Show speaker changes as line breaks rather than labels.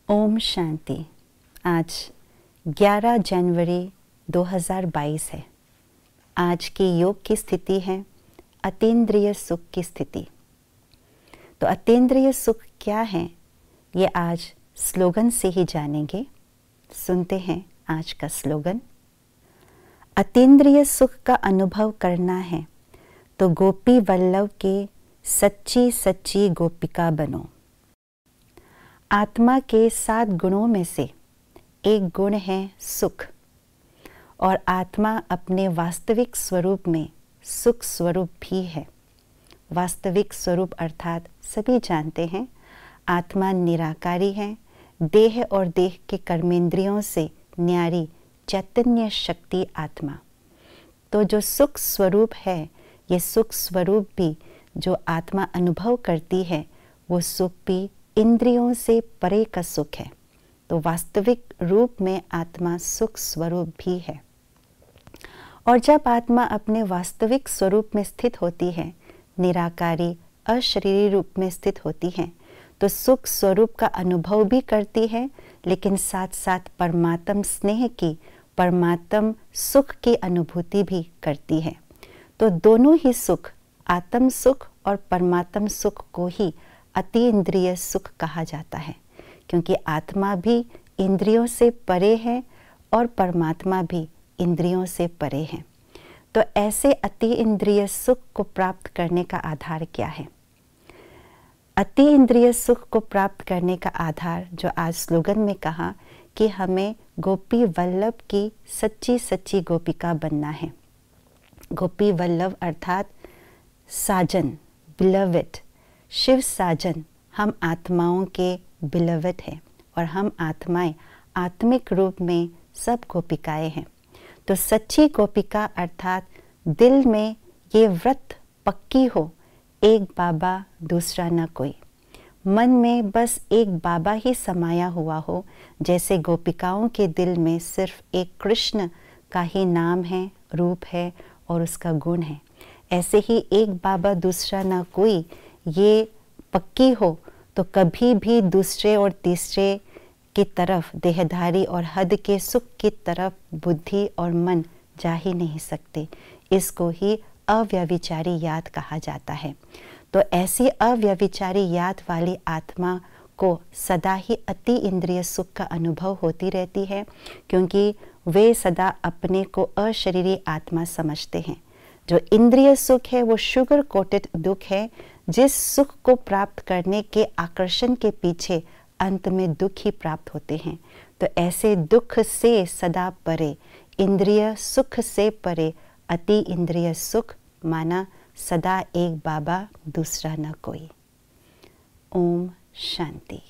ओम शांति। आज 11 जनवरी 2022 है। आज की योग की स्थिति है अतीन्द्रिय सुख की स्थिति। तो अतीन्द्रिय सुख क्या है, ये आज स्लोगन से ही जानेंगे। सुनते हैं आज का स्लोगन। अतीन्द्रिय सुख का अनुभव करना है तो गोपी वल्लभ के सच्ची सच्ची गोपिका बनो। आत्मा के 7 गुणों में से एक गुण है सुख, और आत्मा अपने वास्तविक स्वरूप में सुख स्वरूप भी है। वास्तविक स्वरूप अर्थात सभी जानते हैं, आत्मा निराकारी है, देह और देह के कर्मेंद्रियों से न्यारी चैतन्य शक्ति आत्मा। तो जो सुख स्वरूप है, ये सुख स्वरूप भी जो आत्मा अनुभव करती है, वो सुख भी इंद्रियों से परे का सुख है। तो वास्तविक रूप में आत्मा सुख स्वरूप भी है। और जब आत्मा अपने वास्तविक स्वरूप में स्थित होती है, निराकारी अशरीरी रूप में स्थित होती है, तो सुख स्वरूप का अनुभव भी करती है, लेकिन साथ साथ परमात्म स्नेह की, परमात्म सुख की अनुभूति भी करती है। तो दोनों ही सुख, आत्म सुख और परमात्म सुख को ही अति इंद्रिय सुख कहा जाता है, क्योंकि आत्मा भी इंद्रियों से परे है और परमात्मा भी इंद्रियों से परे है। तो ऐसे अति इंद्रिय सुख को प्राप्त करने का आधार क्या है? अति इंद्रिय सुख को प्राप्त करने का आधार जो आज स्लोगन में कहा कि हमें गोपी वल्लभ की सच्ची सच्ची गोपिका बनना है। गोपी वल्लभ अर्थात साजन, बिलवेड, शिव साजन। हम आत्माओं के बिलवेड हैं और हम आत्माएं आत्मिक रूप में सब गोपिकाएं हैं। तो सच्ची गोपिका अर्थात दिल में ये व्रत पक्की हो, एक बाबा दूसरा न कोई। मन में बस एक बाबा ही समाया हुआ हो, जैसे गोपिकाओं के दिल में सिर्फ एक कृष्ण का ही नाम है, रूप है और उसका गुण है। ऐसे ही एक बाबा दूसरा न कोई ये पक्की हो, तो कभी भी दूसरे और तीसरे की तरफ, देहधारी और हद के सुख की तरफ बुद्धि और मन जा ही नहीं सकते। इसको ही अव्यभिचारी याद कहा जाता है। तो ऐसी अव्यभिचारी याद वाली आत्मा को सदा ही अति इंद्रिय सुख का अनुभव होती रहती है, क्योंकि वे सदा अपने को अशरीरी आत्मा समझते हैं। जो इंद्रिय सुख है वो शुगर कोटेड दुख है, जिस सुख को प्राप्त करने के आकर्षण के पीछे अंत में दुख ही प्राप्त होते हैं। तो ऐसे दुख से सदा परे, इंद्रिय सुख से परे अति इंद्रिय सुख माना सदा एक बाबा दूसरा न कोई। ओम शांति।